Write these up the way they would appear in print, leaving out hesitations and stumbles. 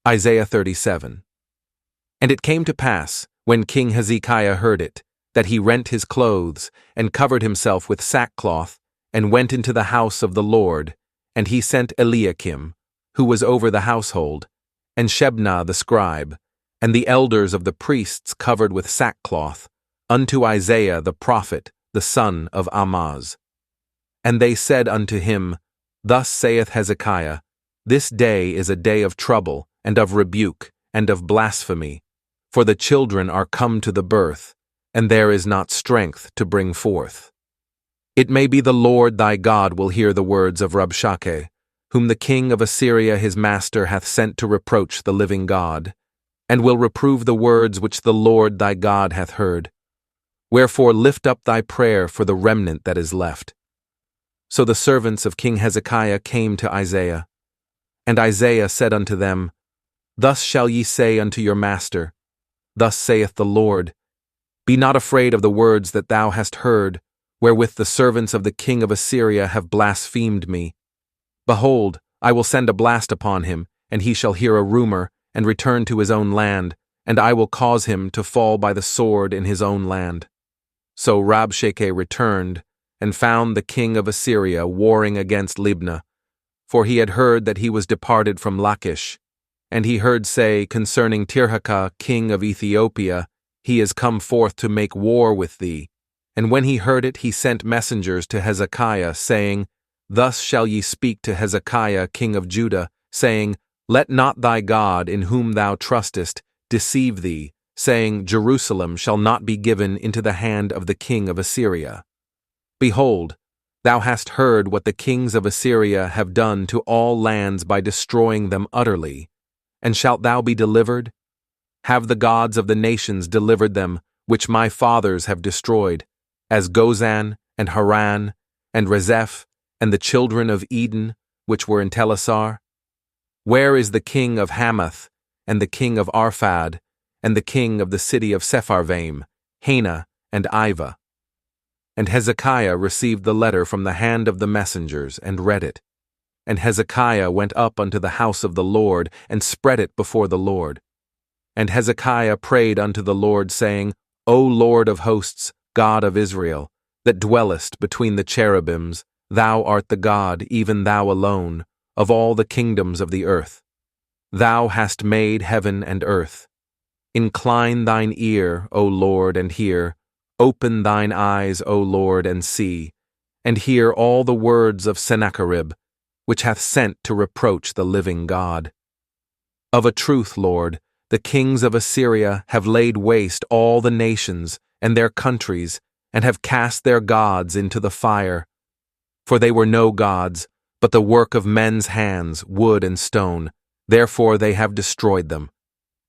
Isaiah 37. And it came to pass, when King Hezekiah heard it, that he rent his clothes, and covered himself with sackcloth, and went into the house of the Lord, and he sent Eliakim, who was over the household, and Shebna the scribe, and the elders of the priests covered with sackcloth, unto Isaiah the prophet, the son of Amoz. And they said unto him, Thus saith Hezekiah, This day is a day of trouble, and of rebuke, and of blasphemy, for the children are come to the birth, and there is not strength to bring forth. It may be the Lord thy God will hear the words of Rabshakeh, whom the king of Assyria his master hath sent to reproach the living God, and will reprove the words which the Lord thy God hath heard. Wherefore lift up thy prayer for the remnant that is left. So the servants of King Hezekiah came to Isaiah. And Isaiah said unto them, Thus shall ye say unto your master, Thus saith the Lord, Be not afraid of the words that thou hast heard, wherewith the servants of the king of Assyria have blasphemed me. Behold, I will send a blast upon him, and he shall hear a rumor, and return to his own land, and I will cause him to fall by the sword in his own land. So Rabshakeh returned, and found the king of Assyria warring against Libnah, for he had heard that he was departed from Lachish. And he heard say concerning Tirhakah, king of Ethiopia, He is come forth to make war with thee. And when he heard it, he sent messengers to Hezekiah, saying, Thus shall ye speak to Hezekiah, king of Judah, saying, Let not thy God, in whom thou trustest, deceive thee, saying, Jerusalem shall not be given into the hand of the king of Assyria. Behold, thou hast heard what the kings of Assyria have done to all lands by destroying them utterly. And shalt thou be delivered? Have the gods of the nations delivered them, which my fathers have destroyed, as Gozan, and Haran, and Rezeph, and the children of Eden, which were in Telassar? Where is the king of Hamath, and the king of Arphad, and the king of the city of Sepharvaim, Hena, and Iva? And Hezekiah received the letter from the hand of the messengers, and read it. And Hezekiah went up unto the house of the Lord, and spread it before the Lord. And Hezekiah prayed unto the Lord, saying, O Lord of hosts, God of Israel, that dwellest between the cherubims, thou art the God, even thou alone, of all the kingdoms of the earth. Thou hast made heaven and earth. Incline thine ear, O Lord, and hear. Open thine eyes, O Lord, and see, and hear all the words of Sennacherib, which hath sent to reproach the living God. Of a truth, Lord, the kings of Assyria have laid waste all the nations and their countries, and have cast their gods into the fire. For they were no gods, but the work of men's hands, wood and stone, therefore they have destroyed them.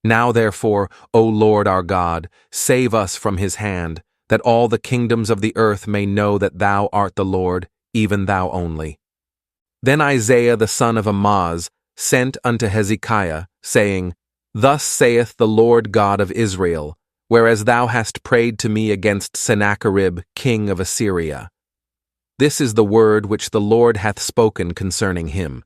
Now therefore, O Lord our God, save us from his hand, that all the kingdoms of the earth may know that thou art the Lord, even thou only. Then Isaiah the son of Amoz sent unto Hezekiah, saying, Thus saith the Lord God of Israel, whereas thou hast prayed to me against Sennacherib, king of Assyria. This is the word which the Lord hath spoken concerning him.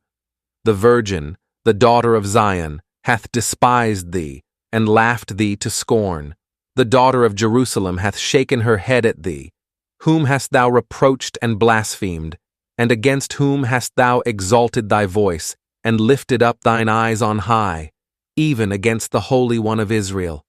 The virgin, the daughter of Zion, hath despised thee, and laughed thee to scorn. The daughter of Jerusalem hath shaken her head at thee. Whom hast thou reproached and blasphemed? And against whom hast thou exalted thy voice, and lifted up thine eyes on high, even against the Holy One of Israel?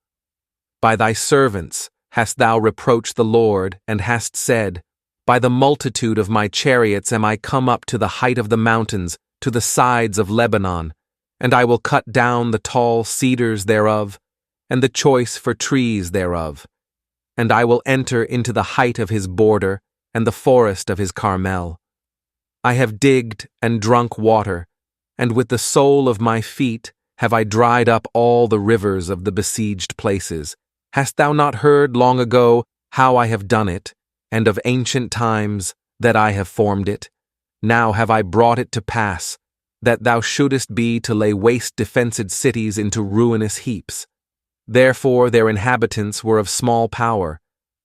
By thy servants hast thou reproached the Lord, and hast said, By the multitude of my chariots am I come up to the height of the mountains, to the sides of Lebanon, and I will cut down the tall cedars thereof, and the choice for trees thereof. And I will enter into the height of his border, and the forest of his Carmel. I have digged and drunk water, and with the sole of my feet have I dried up all the rivers of the besieged places. Hast thou not heard long ago how I have done it, and of ancient times that I have formed it? Now have I brought it to pass, that thou shouldest be to lay waste defenced cities into ruinous heaps. Therefore their inhabitants were of small power.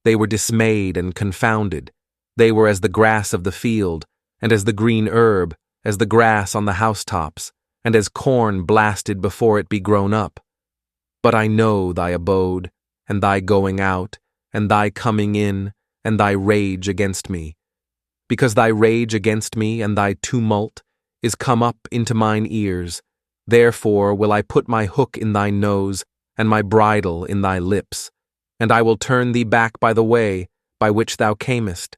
They were dismayed and confounded. They were as the grass of the field, and as the green herb, as the grass on the housetops, and as corn blasted before it be grown up. But I know thy abode, and thy going out, and thy coming in, and thy rage against me. Because thy rage against me and thy tumult is come up into mine ears, therefore will I put my hook in thy nose, and my bridle in thy lips, and I will turn thee back by the way by which thou camest.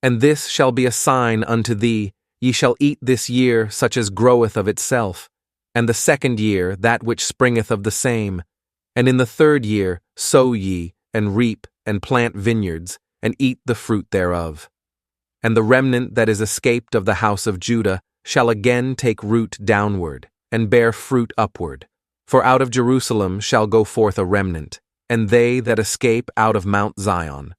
And this shall be a sign unto thee, ye shall eat this year such as groweth of itself, and the second year that which springeth of the same, and in the third year sow ye, and reap, and plant vineyards, and eat the fruit thereof. And the remnant that is escaped of the house of Judah shall again take root downward, and bear fruit upward. For out of Jerusalem shall go forth a remnant, and they that escape out of Mount Zion.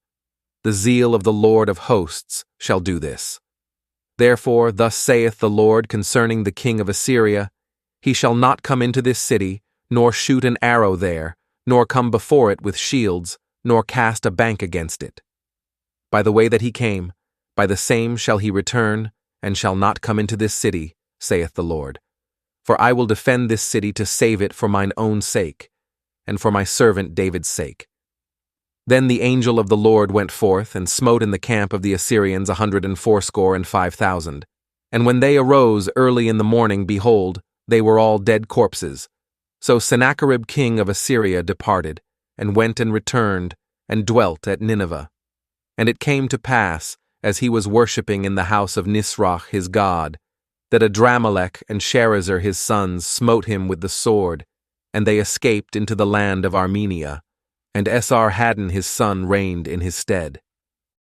The zeal of the Lord of hosts shall do this. Therefore thus saith the Lord concerning the king of Assyria, He shall not come into this city, nor shoot an arrow there, nor come before it with shields, nor cast a bank against it. By the way that he came, by the same shall he return, and shall not come into this city, saith the Lord. For I will defend this city to save it for mine own sake, and for my servant David's sake. Then the angel of the Lord went forth, and smote in the camp of the Assyrians 185,000. And when they arose early in the morning, behold, they were all dead corpses. So Sennacherib king of Assyria departed, and went and returned, and dwelt at Nineveh. And it came to pass, as he was worshipping in the house of Nisroch his god, that Adramelech and Sharezer his sons smote him with the sword, and they escaped into the land of Armenia, and Esarhaddon his son reigned in his stead.